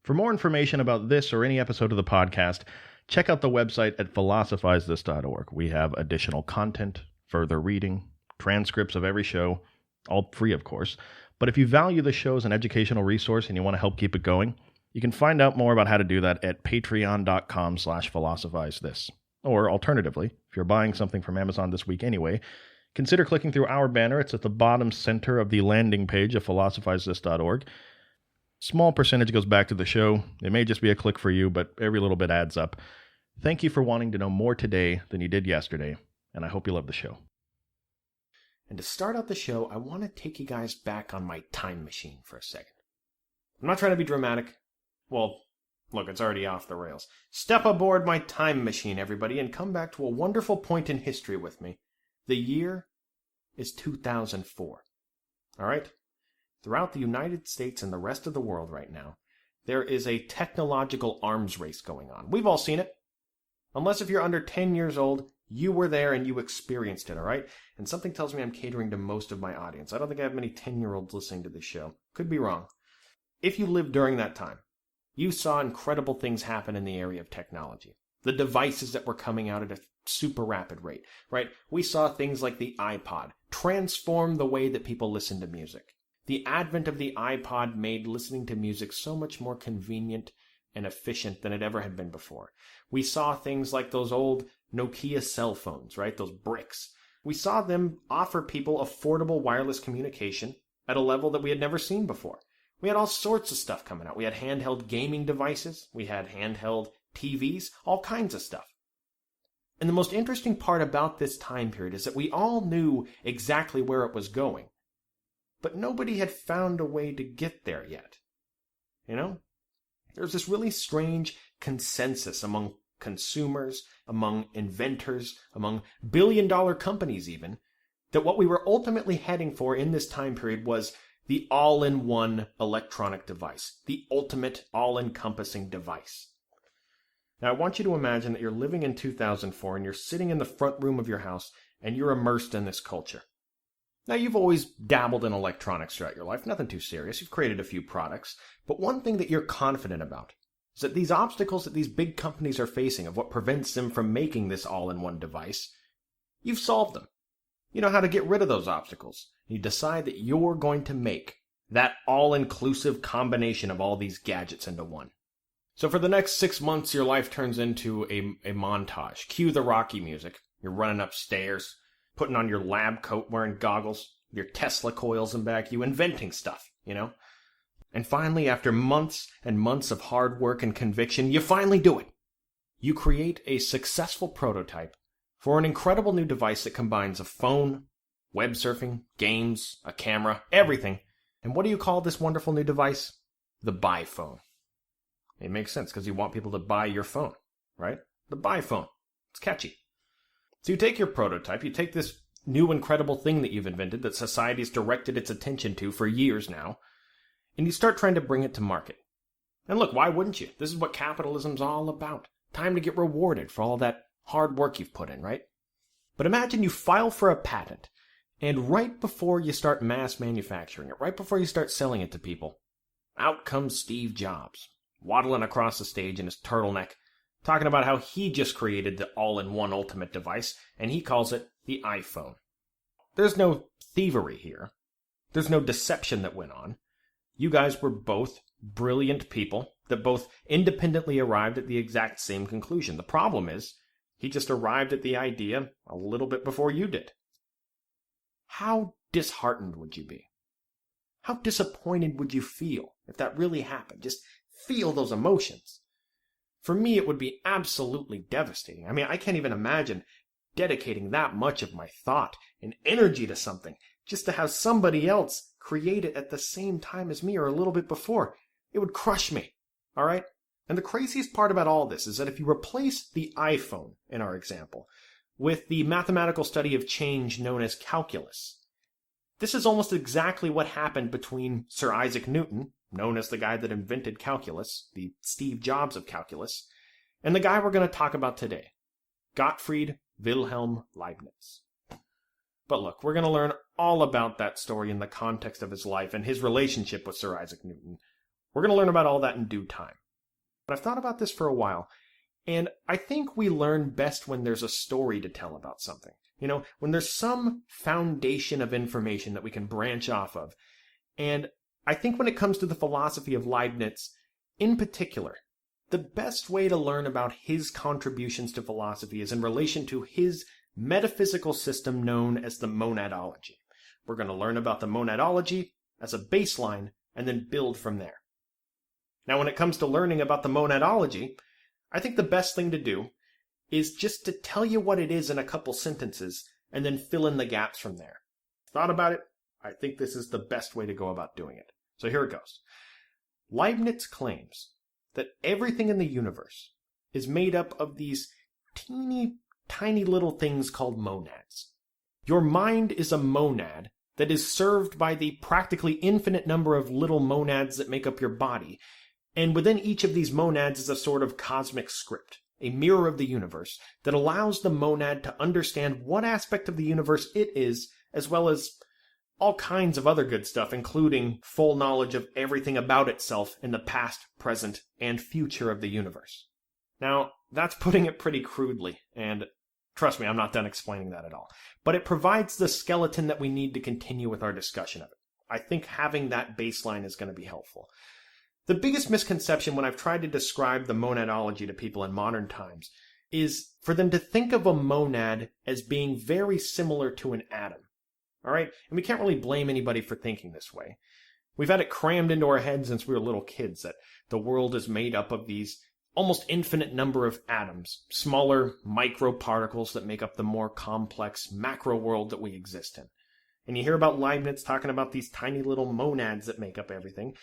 For more information about this or any episode of the podcast, check out the website at philosophizethis.org. We have additional content, further reading, transcripts of every show, all free, of course. But if you value the show as an educational resource and you want to help keep it going, you can find out more about how to do that at patreon.com/philosophizethis. Or alternatively, if you're buying something from Amazon this week anyway, consider clicking through our banner. It's at the bottom center of the landing page of philosophizethis.org. Small percentage goes back to the show. It may just be a click for you, but every little bit adds up. Thank you for wanting to know more today than you did yesterday, and I hope you love the show. And to start out the show, I want to take you guys back on my time machine for a second. I'm not trying to be dramatic. Well, look, it's already off the rails. Step aboard my time machine, everybody, and come back to a wonderful point in history with me. The year is 2004. All right? Throughout the United States and the rest of the world right now, there is a technological arms race going on. We've all seen it. Unless if you're under 10 years old, you were there and you experienced it, all right? And something tells me I'm catering to most of my audience. I don't think I have many 10-year-olds listening to this show. Could be wrong. If you lived during that time, you saw incredible things happen in the area of technology. The devices that were coming out at a super rapid rate, right? We saw things like the iPod transform the way that people listen to music. The advent of the iPod made listening to music so much more convenient and efficient than it ever had been before. We saw things like those old Nokia cell phones, right? Those bricks. We saw them offer people affordable wireless communication at a level that we had never seen before. We had all sorts of stuff coming out. We had handheld gaming devices. We had handheld TVs, all kinds of stuff. And the most interesting part about this time period is that we all knew exactly where it was going. But nobody had found a way to get there yet. You know? There's this really strange consensus among consumers, among inventors, among billion-dollar companies even, that what we were ultimately heading for in this time period was the all-in-one electronic device, the ultimate all-encompassing device. Now, I want you to imagine that you're living in 2004 and you're sitting in the front room of your house and you're immersed in this culture. Now, you've always dabbled in electronics throughout your life, nothing too serious. You've created a few products, but one thing that you're confident about is that these obstacles that these big companies are facing of what prevents them from making this all-in-one device, you've solved them. You know how to get rid of those obstacles. You decide that you're going to make that all-inclusive combination of all these gadgets into one. So for the next 6 months, your life turns into a montage. Cue the Rocky music. You're running upstairs, putting on your lab coat, wearing goggles, your Tesla coils in back, you inventing stuff, you know? And finally, after months and months of hard work and conviction, you finally do it. You create a successful prototype for an incredible new device that combines a phone, web surfing, games, a camera, everything. And what do you call this wonderful new device? The buy phone. It makes sense because you want people to buy your phone, right? The buy phone. It's catchy. So you take your prototype, you take this new incredible thing that you've invented that society's directed its attention to for years now, and you start trying to bring it to market. And look, why wouldn't you? This is what capitalism's all about. Time to get rewarded for all that hard work you've put in, right? But imagine you file for a patent, and right before you start mass manufacturing it, right before you start selling it to people, out comes Steve Jobs, waddling across the stage in his turtleneck, talking about how he just created the all-in-one ultimate device, and he calls it the iPhone. There's no thievery here. There's no deception that went on. You guys were both brilliant people that both independently arrived at the exact same conclusion. The problem is, he just arrived at the idea a little bit before you did. How disheartened would you be? How disappointed would you feel if that really happened? Just feel those emotions. For me, it would be absolutely devastating. I mean, I can't even imagine dedicating that much of my thought and energy to something just to have somebody else create it at the same time as me or a little bit before. It would crush me, all right? And the craziest part about all this is that if you replace the iPhone, in our example, with the mathematical study of change known as calculus, this is almost exactly what happened between Sir Isaac Newton, known as the guy that invented calculus, the Steve Jobs of calculus, and the guy we're going to talk about today, Gottfried Wilhelm Leibniz. But look, we're going to learn all about that story in the context of his life and his relationship with Sir Isaac Newton. We're going to learn about all that in due time. But I've thought about this for a while, and I think we learn best when there's a story to tell about something. When there's some foundation of information that we can branch off of. And I think when it comes to the philosophy of Leibniz, in particular, the best way to learn about his contributions to philosophy is in relation to his metaphysical system known as the monadology. We're going to learn about the monadology as a baseline and then build from there. Now, when it comes to learning about the monadology, I think the best thing to do is just to tell you what it is in a couple sentences and then fill in the gaps from there. Thought about it? I think this is the best way to go about doing it. So here it goes. Leibniz claims that everything in the universe is made up of these teeny, tiny little things called monads. Your mind is a monad that is served by the practically infinite number of little monads that make up your body, and within each of these monads is a sort of cosmic script, a mirror of the universe, that allows the monad to understand what aspect of the universe it is, as well as all kinds of other good stuff, including full knowledge of everything about itself in the past, present, and future of the universe. Now, that's putting it pretty crudely, and trust me, I'm not done explaining that at all. But it provides the skeleton that we need to continue with our discussion of it. I think having that baseline is going to be helpful. The biggest misconception when I've tried to describe the monadology to people in modern times is for them to think of a monad as being very similar to an atom. All right? And we can't really blame anybody for thinking this way. We've had it crammed into our heads since we were little kids that the world is made up of these almost infinite number of atoms, smaller microparticles that make up the more complex macro world that we exist in. And you hear about Leibniz talking about these tiny little monads that make up everything,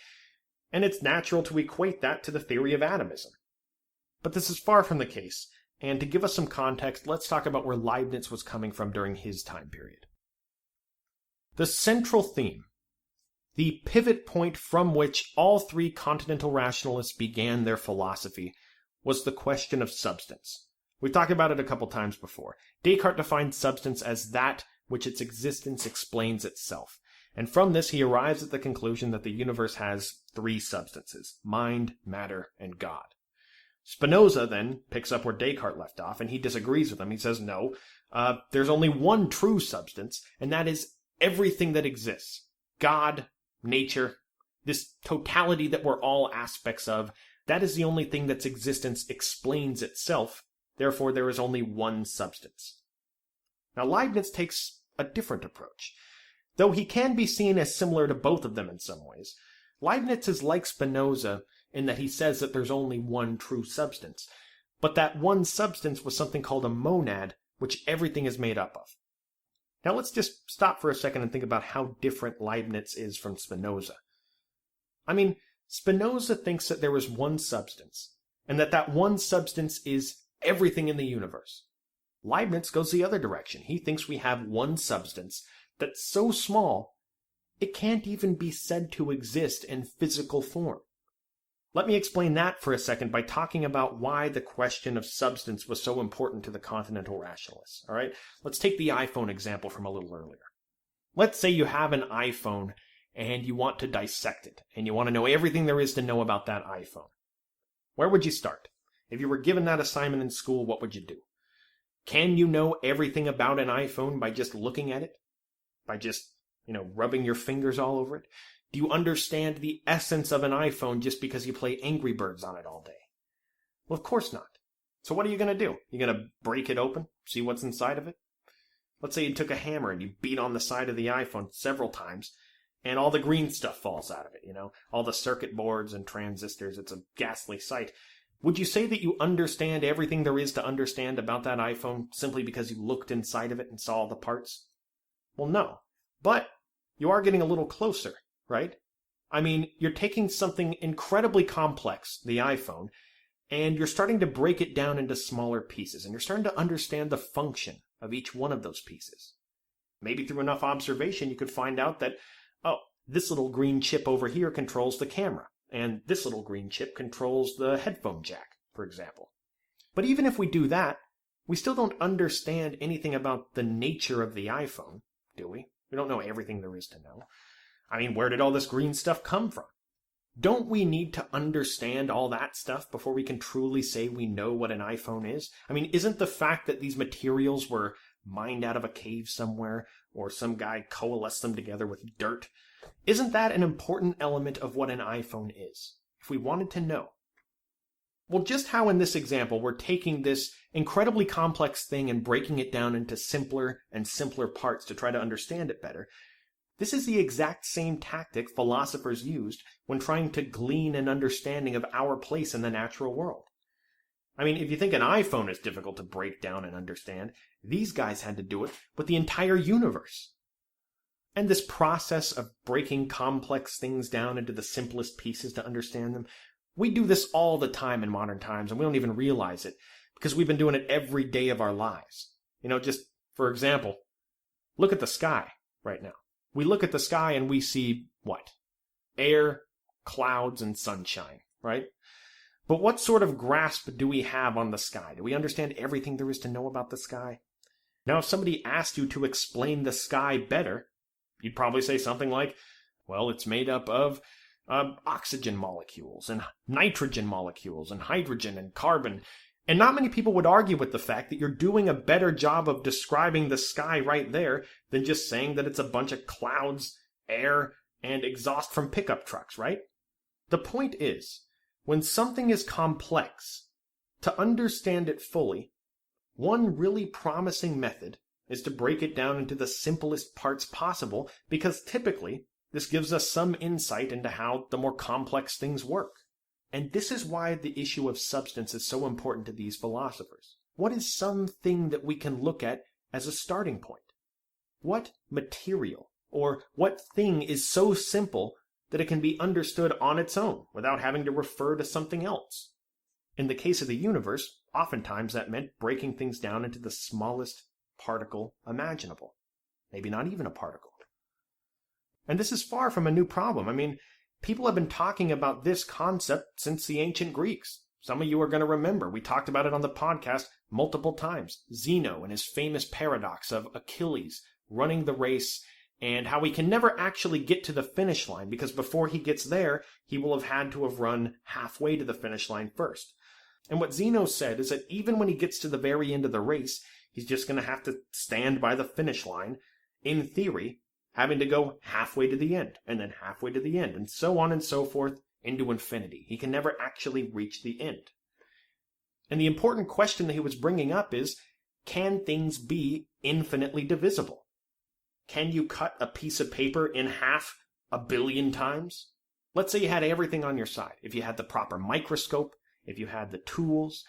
and it's natural to equate that to the theory of atomism. But this is far from the case, and to give us some context, let's talk about where Leibniz was coming from during his time period. The central theme, the pivot point from which all three continental rationalists began their philosophy, was the question of substance. We've talked about it a couple times before. Descartes defined substance as that which its existence explains itself. And from this, he arrives at the conclusion that the universe has three substances: mind, matter, and God. Spinoza then picks up where Descartes left off, and he disagrees with him. He says, no, there's only one true substance, and that is everything that exists. God, nature, this totality that we're all aspects of, that is the only thing that's existence explains itself. Therefore, there is only one substance. Now, Leibniz takes a different approach. Though he can be seen as similar to both of them in some ways, Leibniz is like Spinoza in that he says that there's only one true substance, but that one substance was something called a monad, which everything is made up of. Now let's just stop for a second and think about how different Leibniz is from Spinoza. I mean, Spinoza thinks that there is one substance, and that one substance is everything in the universe. Leibniz goes the other direction. He thinks we have one substance that's so small, it can't even be said to exist in physical form. Let me explain that for a second by talking about why the question of substance was so important to the continental rationalists. All right, let's take the iPhone example from a little earlier. Let's say you have an iPhone and you want to dissect it, and you want to know everything there is to know about that iPhone. Where would you start? If you were given that assignment in school, what would you do? Can you know everything about an iPhone by just looking at it? By just, rubbing your fingers all over it? Do you understand the essence of an iPhone just because you play Angry Birds on it all day? Well, of course not. So what are you going to do? You're going to break it open? See what's inside of it? Let's say you took a hammer and you beat on the side of the iPhone several times, and all the green stuff falls out of it, all the circuit boards and transistors. It's a ghastly sight. Would you say that you understand everything there is to understand about that iPhone simply because you looked inside of it and saw all the parts? Well, no. But you are getting a little closer, right? I mean, you're taking something incredibly complex, the iPhone, and you're starting to break it down into smaller pieces, and you're starting to understand the function of each one of those pieces. Maybe through enough observation, you could find out that, this little green chip over here controls the camera, and this little green chip controls the headphone jack, for example. But even if we do that, we still don't understand anything about the nature of the iPhone, do we? We don't know everything there is to know. I mean, where did all this green stuff come from? Don't we need to understand all that stuff before we can truly say we know what an iPhone is? I mean, isn't the fact that these materials were mined out of a cave somewhere, or some guy coalesced them together with dirt, isn't that an important element of what an iPhone is, if we wanted to know? Well, just how in this example we're taking this incredibly complex thing and breaking it down into simpler and simpler parts to try to understand it better, this is the exact same tactic philosophers used when trying to glean an understanding of our place in the natural world. I mean, if you think an iPhone is difficult to break down and understand, these guys had to do it with the entire universe. And this process of breaking complex things down into the simplest pieces to understand them, we do this all the time in modern times, and we don't even realize it, because we've been doing it every day of our lives. Just for example, look at the sky right now. We look at the sky and we see what? Air, clouds, and sunshine, right? But what sort of grasp do we have on the sky? Do we understand everything there is to know about the sky? Now, if somebody asked you to explain the sky better, you'd probably say something like, well, it's made up of oxygen molecules and nitrogen molecules and hydrogen and carbon. And not many people would argue with the fact that you're doing a better job of describing the sky right there than just saying that it's a bunch of clouds, air, and exhaust from pickup trucks, right? The point is, when something is complex, to understand it fully, one really promising method is to break it down into the simplest parts possible, because typically this gives us some insight into how the more complex things work. And this is why the issue of substance is so important to these philosophers. What is something that we can look at as a starting point? What material or what thing is so simple that it can be understood on its own without having to refer to something else? In the case of the universe, oftentimes that meant breaking things down into the smallest particle imaginable. Maybe not even a particle. And this is far from a new problem. I mean, people have been talking about this concept since the ancient Greeks. Some of you are going to remember. We talked about it on the podcast multiple times. Zeno and his famous paradox of Achilles running the race, and how he can never actually get to the finish line because before he gets there, he will have had to have run halfway to the finish line first. And what Zeno said is that even when he gets to the very end of the race, he's just going to have to stand by the finish line, in theory, having to go halfway to the end, and then halfway to the end, and so on and so forth into infinity. He can never actually reach the end. And the important question that he was bringing up is, can things be infinitely divisible? Can you cut a piece of paper in half 1 billion times? Let's say you had everything on your side. If you had the proper microscope, if you had the tools,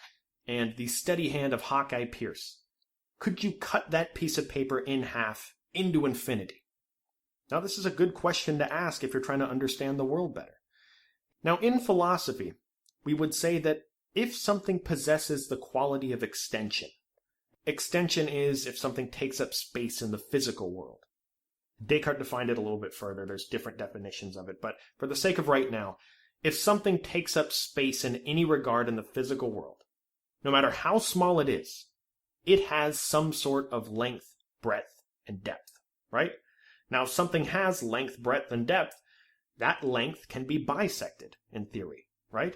and the steady hand of Hawkeye Pierce, could you cut that piece of paper in half into infinity? Now, this is a good question to ask if you're trying to understand the world better. Now, in philosophy, we would say that if something possesses the quality of extension is if something takes up space in the physical world. Descartes defined it a little bit further. There's different definitions of it, but for the sake of right now, if something takes up space in any regard in the physical world, no matter how small it is, it has some sort of length, breadth, and depth, right? Now, if something has length, breadth, and depth, that length can be bisected, in theory, right?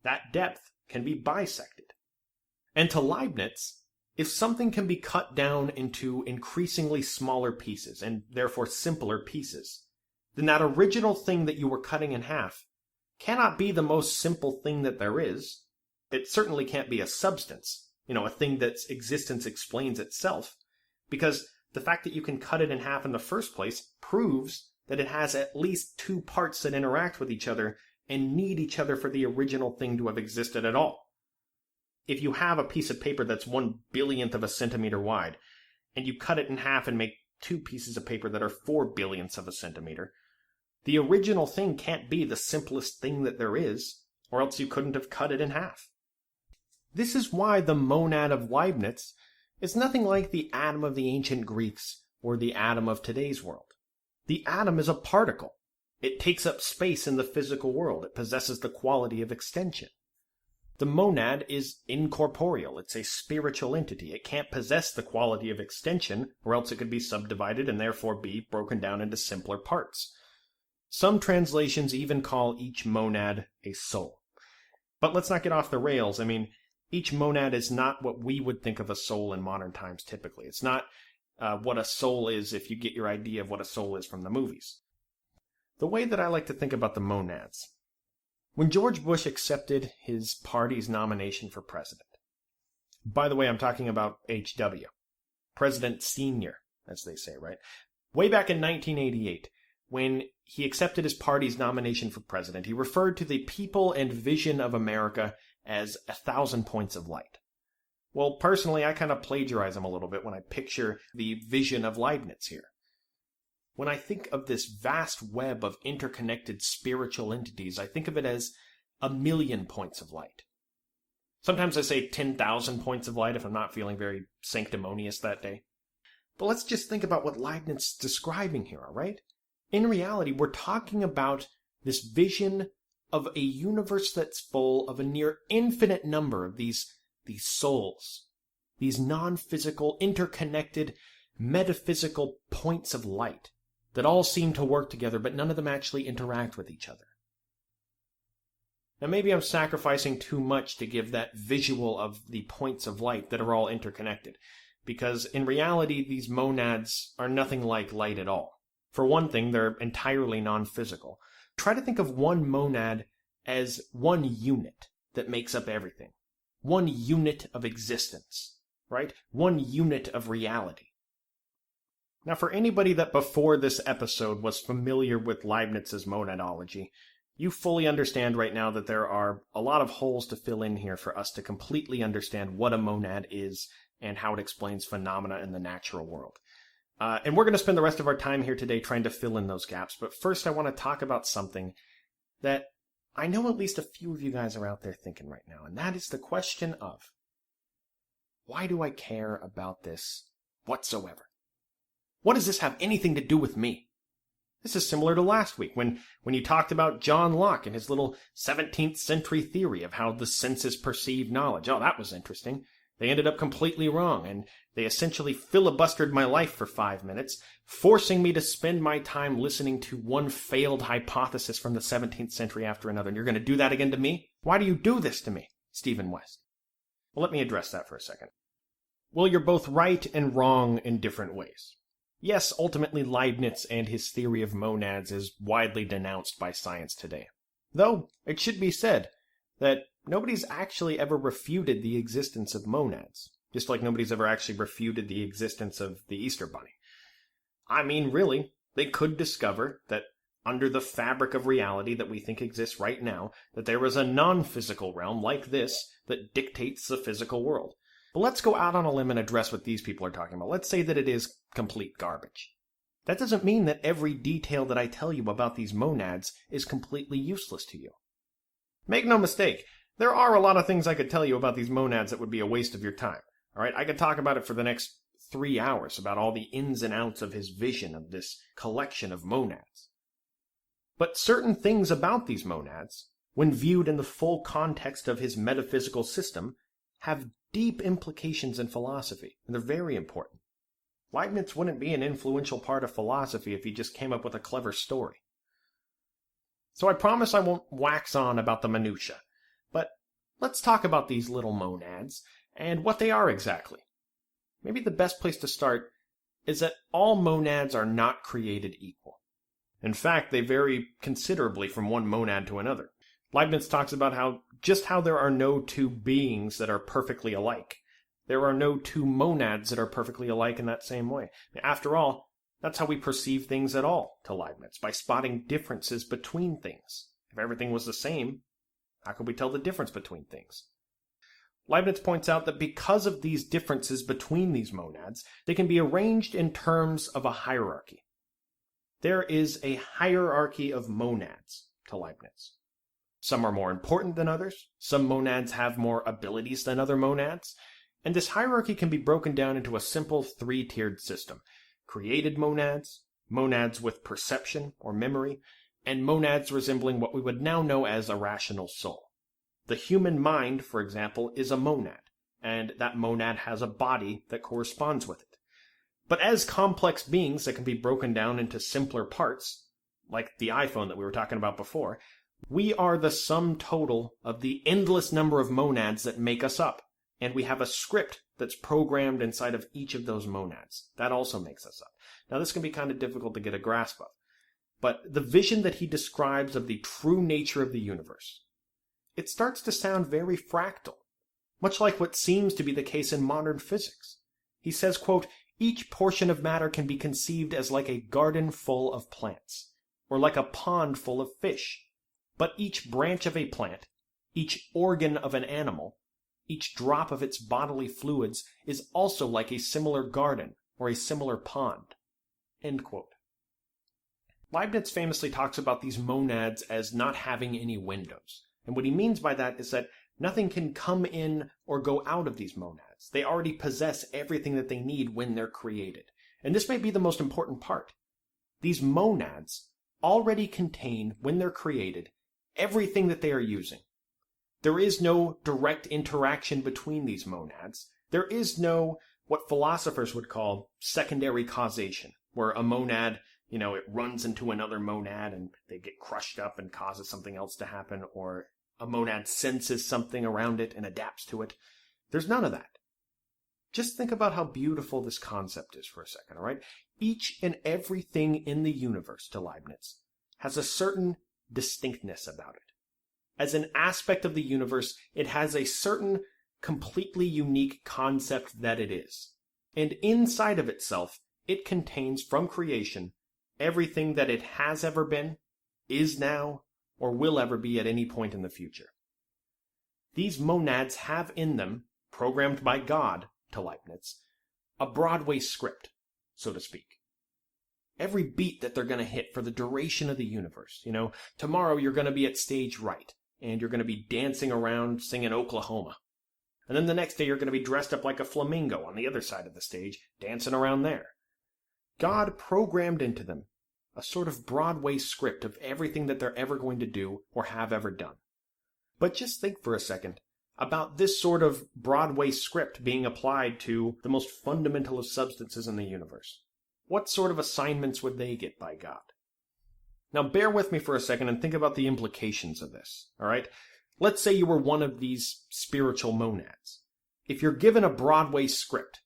That depth can be bisected. And to Leibniz, if something can be cut down into increasingly smaller pieces, and therefore simpler pieces, then that original thing that you were cutting in half cannot be the most simple thing that there is. It certainly can't be a substance, a thing that's existence explains itself, because the fact that you can cut it in half in the first place proves that it has at least two parts that interact with each other and need each other for the original thing to have existed at all. If you have a piece of paper that's 1 billionth of a centimeter wide, and you cut it in half and make two pieces of paper that are 4 billionths of a centimeter, the original thing can't be the simplest thing that there is, or else you couldn't have cut it in half. This is why the monad of Leibniz is nothing like the atom of the ancient Greeks or the atom of today's world. The atom is a particle. It takes up space in the physical world. It possesses the quality of extension. The monad is incorporeal. It's a spiritual entity. It can't possess the quality of extension, or else it could be subdivided and therefore be broken down into simpler parts. Some translations even call each monad a soul. But let's not get off the rails. I mean, each monad is not what we would think of a soul in modern times typically. It's not what a soul is if you get your idea of what a soul is from the movies. The way that I like to think about the monads. When George Bush accepted his party's nomination for president, by the way, I'm talking about H.W., President Senior, as they say, right? Way back in 1988, when he accepted his party's nomination for president, he referred to the people and vision of America as 1,000 points of light. Well, personally, I kind of plagiarize him a little bit when I picture the vision of Leibniz here. When I think of this vast web of interconnected spiritual entities, I think of it as 1,000,000 points of light. Sometimes I say 10,000 points of light if I'm not feeling very sanctimonious that day. But let's just think about what Leibniz is describing here, all right? In reality, we're talking about this vision of a universe that's full of a near infinite number of these souls, these non-physical, interconnected, metaphysical points of light that all seem to work together, but none of them actually interact with each other. Now, maybe I'm sacrificing too much to give that visual of the points of light that are all interconnected, because in reality, these monads are nothing like light at all. For one thing, they're entirely non-physical. Try to think of one monad as one unit that makes up everything. One unit of existence, right? One unit of reality. Now, for anybody that before this episode was familiar with Leibniz's monadology, you fully understand right now that there are a lot of holes to fill in here for us to completely understand what a monad is and how it explains phenomena in the natural world. And we're going to spend the rest of our time here today trying to fill in those gaps. But first, I want to talk about something that I know at least a few of you guys are out there thinking right now, and that is the question of, why do I care about this whatsoever? What does this have anything to do with me? This is similar to last week when you talked about John Locke and his little 17th century theory of how the senses perceive knowledge. Oh, that was interesting. They ended up completely wrong, and they essentially filibustered my life for 5 minutes, forcing me to spend my time listening to one failed hypothesis from the 17th century after another. And you're going to do that again to me? Why do you do this to me, Stephen West? Well, let me address that for a second. Well, you're both right and wrong in different ways. Yes, ultimately Leibniz and his theory of monads is widely denounced by science today. Though, it should be said that nobody's actually ever refuted the existence of monads, just like nobody's ever actually refuted the existence of the Easter Bunny. I mean, really, they could discover that under the fabric of reality that we think exists right now, that there is a non-physical realm like this that dictates the physical world. But let's go out on a limb and address what these people are talking about. Let's say that it is complete garbage. That doesn't mean that every detail that I tell you about these monads is completely useless to you. Make no mistake, there are a lot of things I could tell you about these monads that would be a waste of your time. All right, I could talk about it for the next 3 hours, about all the ins and outs of his vision of this collection of monads. But certain things about these monads, when viewed in the full context of his metaphysical system, have deep implications in philosophy, and they're very important. Leibniz wouldn't be an influential part of philosophy if he just came up with a clever story. So I promise I won't wax on about the minutiae, but let's talk about these little monads and what they are exactly. Maybe the best place to start is that all monads are not created equal. In fact, they vary considerably from one monad to another. Leibniz talks about how there are no two beings that are perfectly alike. There are no two monads that are perfectly alike in that same way. After all, that's how we perceive things at all, to Leibniz, by spotting differences between things. If everything was the same, how could we tell the difference between things? Leibniz points out that because of these differences between these monads, they can be arranged in terms of a hierarchy. There is a hierarchy of monads, to Leibniz. Some are more important than others. Some monads have more abilities than other monads. And this hierarchy can be broken down into a simple 3-tiered system. Created monads, monads with perception or memory, and monads resembling what we would now know as a rational soul. The human mind, for example, is a monad, and that monad has a body that corresponds with it. But as complex beings that can be broken down into simpler parts, like the iPhone that we were talking about before, we are the sum total of the endless number of monads that make us up. And we have a script that's programmed inside of each of those monads. That also makes us up. Now, this can be kind of difficult to get a grasp of. But the vision that he describes of the true nature of the universe, it starts to sound very fractal, much like what seems to be the case in modern physics. He says, quote, "Each portion of matter can be conceived as like a garden full of plants, or like a pond full of fish. But each branch of a plant, each organ of an animal, each drop of its bodily fluids is also like a similar garden or a similar pond." End quote. Leibniz famously talks about these monads as not having any windows. And what he means by that is that nothing can come in or go out of these monads. They already possess everything that they need when they're created. And this may be the most important part. These monads already contain, when they're created, everything that they are using. There is no direct interaction between these monads. There is no, what philosophers would call, secondary causation, where a monad, it runs into another monad and they get crushed up and causes something else to happen, or a monad senses something around it and adapts to it. There's none of that. Just think about how beautiful this concept is for a second, all right? Each and everything in the universe, to Leibniz, has a certain distinctness about it. As an aspect of the universe, it has a certain completely unique concept that it is. And inside of itself, it contains, from creation, everything that it has ever been, is now, or will ever be at any point in the future. These monads have in them, programmed by God, to Leibniz, a Broadway script, so to speak. Every beat that they're going to hit for the duration of the universe. Tomorrow you're going to be at stage right, and you're going to be dancing around singing Oklahoma. And then the next day you're going to be dressed up like a flamingo on the other side of the stage, dancing around there. God programmed into them a sort of Broadway script of everything that they're ever going to do or have ever done. But just think for a second about this sort of Broadway script being applied to the most fundamental of substances in the universe. What sort of assignments would they get by God? Now bear with me for a second and think about the implications of this, all right? Let's say you were one of these spiritual monads. If you're given a Broadway script,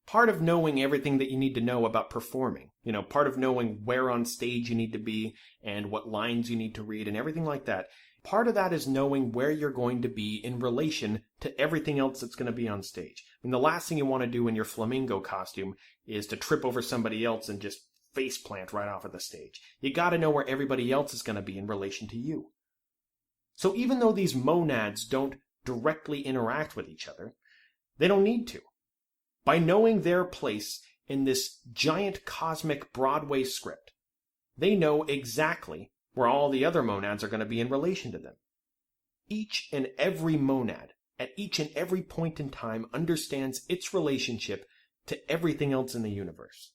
part of knowing everything that you need to know about performing, part of knowing where on stage you need to be and what lines you need to read and everything like that, part of that is knowing where you're going to be in relation to everything else that's going to be on stage. The last thing you want to do in your flamingo costume is to trip over somebody else and just face plant right off of the stage. You got to know where everybody else is going to be in relation to you. So even though these monads don't directly interact with each other, they don't need to. By knowing their place in this giant cosmic Broadway script, they know exactly where all the other monads are going to be in relation to them. Each and every monad, at each and every point in time, understands its relationship to everything else in the universe.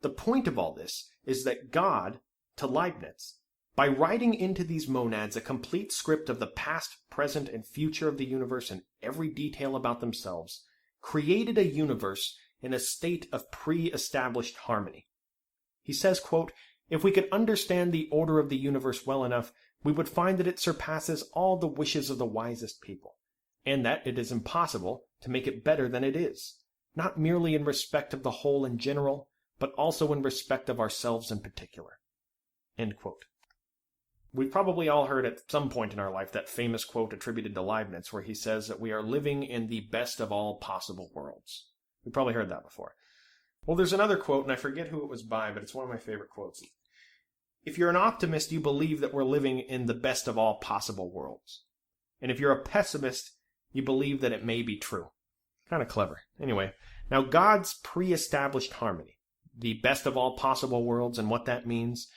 The point of all this is that God, to Leibniz, by writing into these monads a complete script of the past, present, and future of the universe and every detail about themselves, created a universe in a state of pre-established harmony. He says, quote, "If we could understand the order of the universe well enough, we would find that it surpasses all the wishes of the wisest people, and that it is impossible to make it better than it is, not merely in respect of the whole in general, but also in respect of ourselves in particular." End quote. We've probably all heard at some point in our life that famous quote attributed to Leibniz where he says that we are living in the best of all possible worlds. We've probably heard that before. Well, there's another quote, and I forget who it was by, but it's one of my favorite quotes. If you're an optimist, you believe that we're living in the best of all possible worlds. And if you're a pessimist, you believe that it may be true. Kind of clever. Anyway, now God's pre-established harmony, the best of all possible worlds and what that means,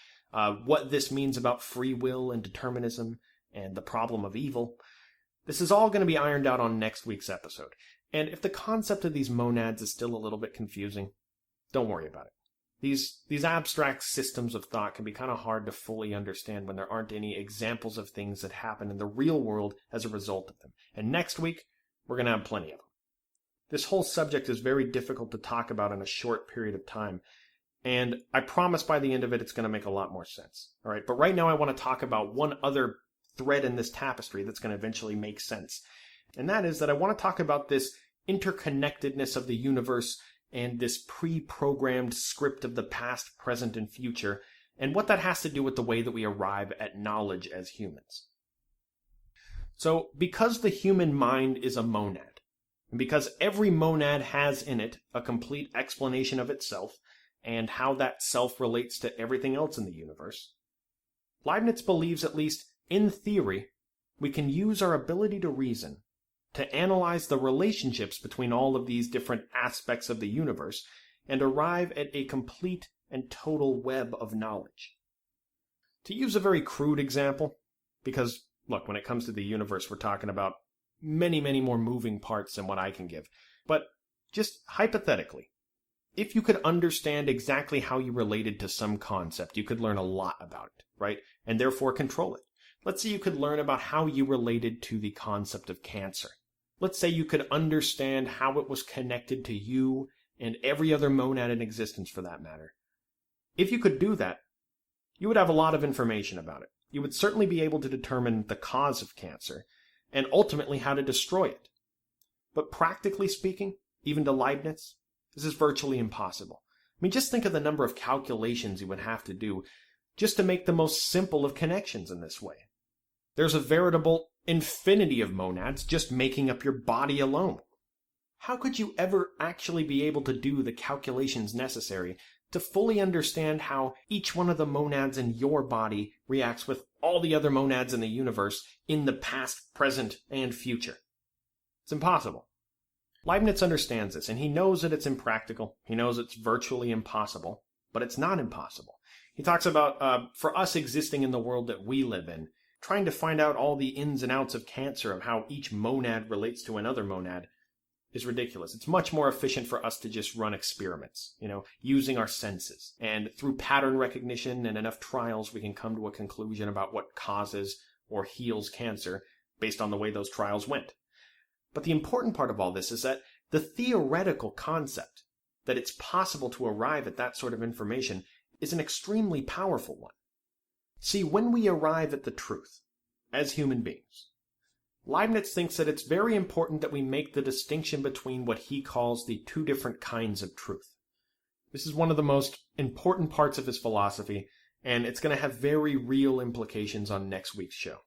what this means about free will and determinism and the problem of evil. This is all going to be ironed out on next week's episode. And if the concept of these monads is still a little bit confusing, don't worry about it. These abstract systems of thought can be kind of hard to fully understand when there aren't any examples of things that happen in the real world as a result of them. And next week, we're going to have plenty of them. This whole subject is very difficult to talk about in a short period of time. And I promise by the end of it, it's going to make a lot more sense. All right. But right now, I want to talk about one other thread in this tapestry that's going to eventually make sense. And that is that I want to talk about this interconnectedness of the universe and this pre-programmed script of the past, present, and future, and what that has to do with the way that we arrive at knowledge as humans. So, because the human mind is a monad, and because every monad has in it a complete explanation of itself, and how that self relates to everything else in the universe, Leibniz believes, at least in theory, we can use our ability to reason to analyze the relationships between all of these different aspects of the universe and arrive at a complete and total web of knowledge. To use a very crude example, because, look, when it comes to the universe, we're talking about many, many more moving parts than what I can give. But just hypothetically, if you could understand exactly how you related to some concept, you could learn a lot about it, right? And therefore control it. Let's say you could learn about how you related to the concept of cancer. Let's say you could understand how it was connected to you and every other monad in existence for that matter. If you could do that, you would have a lot of information about it. You would certainly be able to determine the cause of cancer and ultimately how to destroy it. But practically speaking, even to Leibniz, this is virtually impossible. I mean, just think of the number of calculations you would have to do just to make the most simple of connections in this way. There's a veritable infinity of monads just making up your body alone. How could you ever actually be able to do the calculations necessary to fully understand how each one of the monads in your body reacts with all the other monads in the universe in the past, present, and future? It's impossible. Leibniz understands this, and he knows that it's impractical. He knows it's virtually impossible, but it's not impossible. He talks about, for us existing in the world that we live in, trying to find out all the ins and outs of cancer, of how each monad relates to another monad, is ridiculous. It's much more efficient for us to just run experiments, using our senses. And through pattern recognition and enough trials, we can come to a conclusion about what causes or heals cancer based on the way those trials went. But the important part of all this is that the theoretical concept that it's possible to arrive at that sort of information is an extremely powerful one. See, when we arrive at the truth, as human beings, Leibniz thinks that it's very important that we make the distinction between what he calls the two different kinds of truth. This is one of the most important parts of his philosophy, and it's going to have very real implications on next week's show.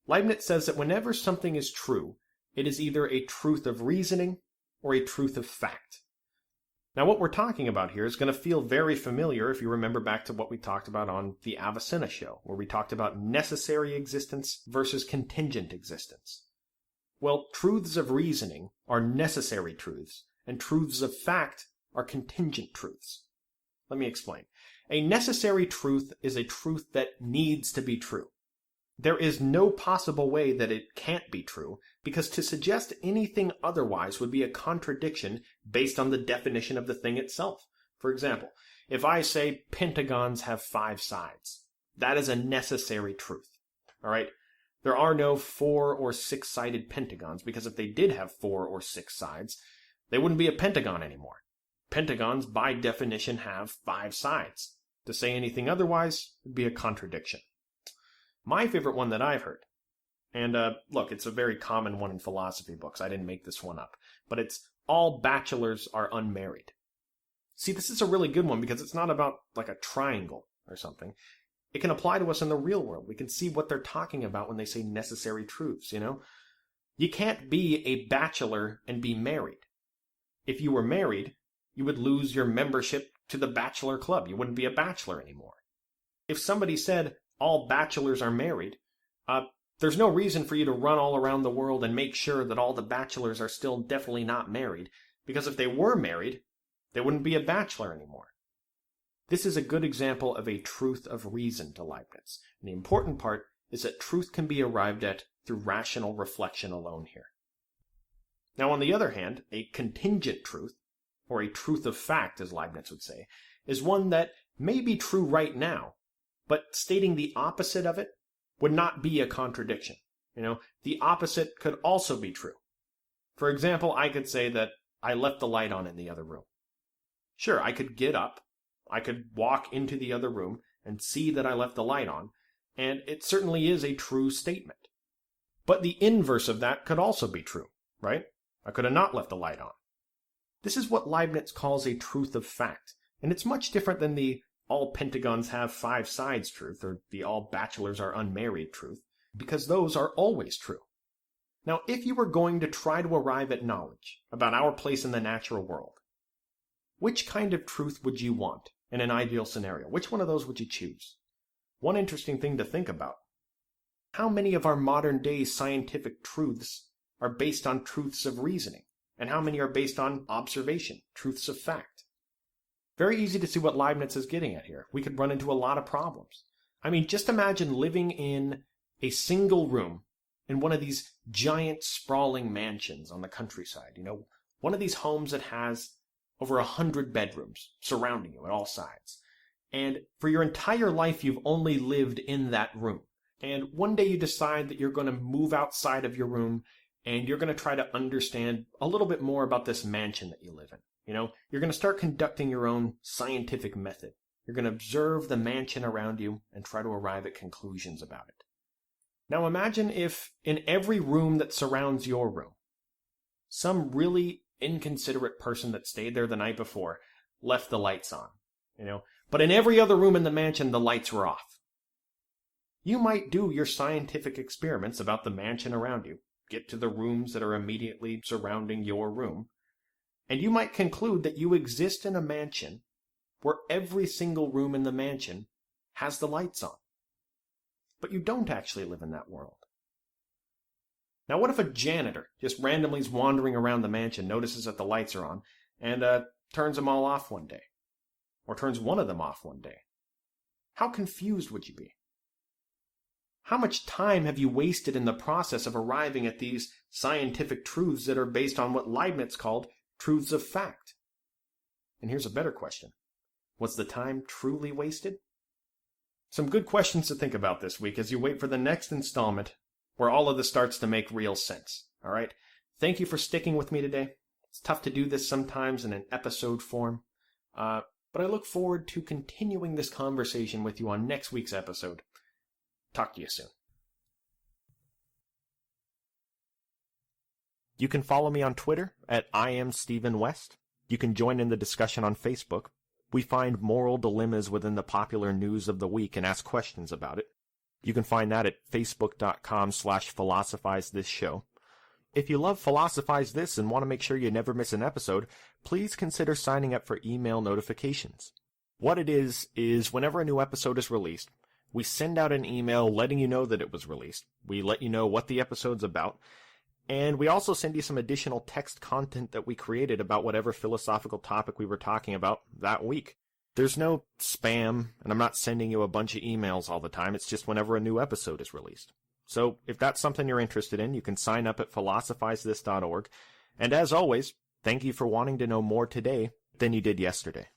Leibniz says that whenever something is true, it is either a truth of reasoning or a truth of fact. Now, what we're talking about here is going to feel very familiar if you remember back to what we talked about on the Avicenna show, where we talked about necessary existence versus contingent existence. Well, truths of reasoning are necessary truths, and truths of fact are contingent truths. Let me explain. A necessary truth is a truth that needs to be true. There is no possible way that it can't be true, because to suggest anything otherwise would be a contradiction based on the definition of the thing itself. For example, if I say pentagons have 5 sides, that is a necessary truth. All right? There are no 4 or 6-sided pentagons, because if they did have 4 or 6 sides, they wouldn't be a pentagon anymore. Pentagons, by definition, have 5 sides. To say anything otherwise would be a contradiction. My favorite one that I've heard, and look, it's a very common one in philosophy books. I didn't make this one up. But it's all bachelors are unmarried. See, this is a really good one because it's not about like a triangle or something. It can apply to us in the real world. We can see what they're talking about when they say necessary truths, You can't be a bachelor and be married. If you were married, you would lose your membership to the bachelor club. You wouldn't be a bachelor anymore. If somebody said all bachelors are married, there's no reason for you to run all around the world and make sure that all the bachelors are still definitely not married, because if they were married, they wouldn't be a bachelor anymore. This is a good example of a truth of reason to Leibniz, and the important part is that truth can be arrived at through rational reflection alone here. Now, on the other hand, a contingent truth, or a truth of fact, as Leibniz would say, is one that may be true right now, but stating the opposite of it would not be a contradiction. The opposite could also be true. For example, I could say that I left the light on in the other room. Sure, I could get up I could walk into the other room and see that I left the light on, and it certainly is a true statement. But the inverse of that could also be true, right? I could have not left the light on. This is what Leibniz calls a truth of fact, and it's much different than the all pentagons have 5 sides truth, or the all bachelors are unmarried truth, because those are always true. Now, if you were going to try to arrive at knowledge about our place in the natural world, which kind of truth would you want in an ideal scenario? Which one of those would you choose? One interesting thing to think about: how many of our modern day scientific truths are based on truths of reasoning, and how many are based on observation, truths of fact? Very easy to see what Leibniz is getting at here. We could run into a lot of problems. I mean, just imagine living in a single room in one of these giant sprawling mansions on the countryside. One of these homes that has over 100 bedrooms surrounding you at all sides. And for your entire life, you've only lived in that room. And one day you decide that you're going to move outside of your room and you're going to try to understand a little bit more about this mansion that you live in. You're going to start conducting your own scientific method. You're going to observe the mansion around you and try to arrive at conclusions about it. Now imagine if in every room that surrounds your room, some really inconsiderate person that stayed there the night before left the lights on, but in every other room in the mansion, the lights were off. You might do your scientific experiments about the mansion around you, get to the rooms that are immediately surrounding your room, and you might conclude that you exist in a mansion where every single room in the mansion has the lights on. But you don't actually live in that world. Now, what if a janitor just randomly is wandering around the mansion, notices that the lights are on, and turns them all off one day? Or turns one of them off one day? How confused would you be? How much time have you wasted in the process of arriving at these scientific truths that are based on what Leibniz called truths of fact? And here's a better question. Was the time truly wasted? Some good questions to think about this week as you wait for the next installment where all of this starts to make real sense. All right? Thank you for sticking with me today. It's tough to do this sometimes in an episode form, but I look forward to continuing this conversation with you on next week's episode. Talk to you soon. You can follow me on Twitter at @IamStephenWest. You can join in the discussion on Facebook. We find moral dilemmas within the popular news of the week and ask questions about it. You can find that at facebook.com/philosophizethishow. If you love Philosophize This and want to make sure you never miss an episode, please consider signing up for email notifications. What it is whenever a new episode is released, we send out an email letting you know that it was released. We let you know what the episode's about. And we also send you some additional text content that we created about whatever philosophical topic we were talking about that week. There's no spam, and I'm not sending you a bunch of emails all the time. It's just whenever a new episode is released. So if that's something you're interested in, you can sign up at philosophizethis.org. And as always, thank you for wanting to know more today than you did yesterday.